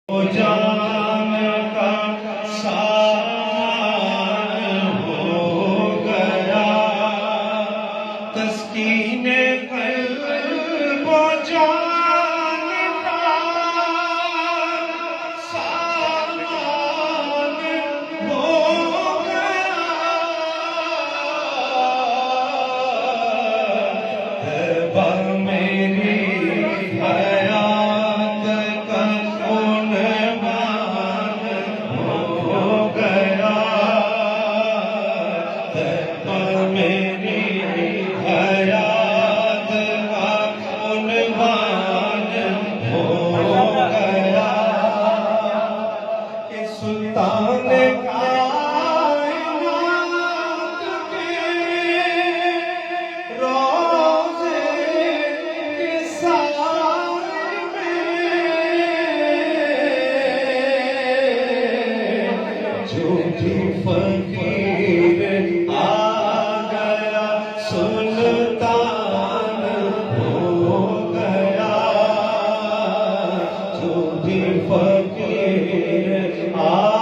جان کا سامان ہو گیا، تسکین قلب و جان کا سامان ہو گیا، طیبہ میری حیات کا سلطان کائنات کے روضے کے سائے میں جو بھی فقیر آ گیا سلطان ہو گیا، جو بھی فقیر آ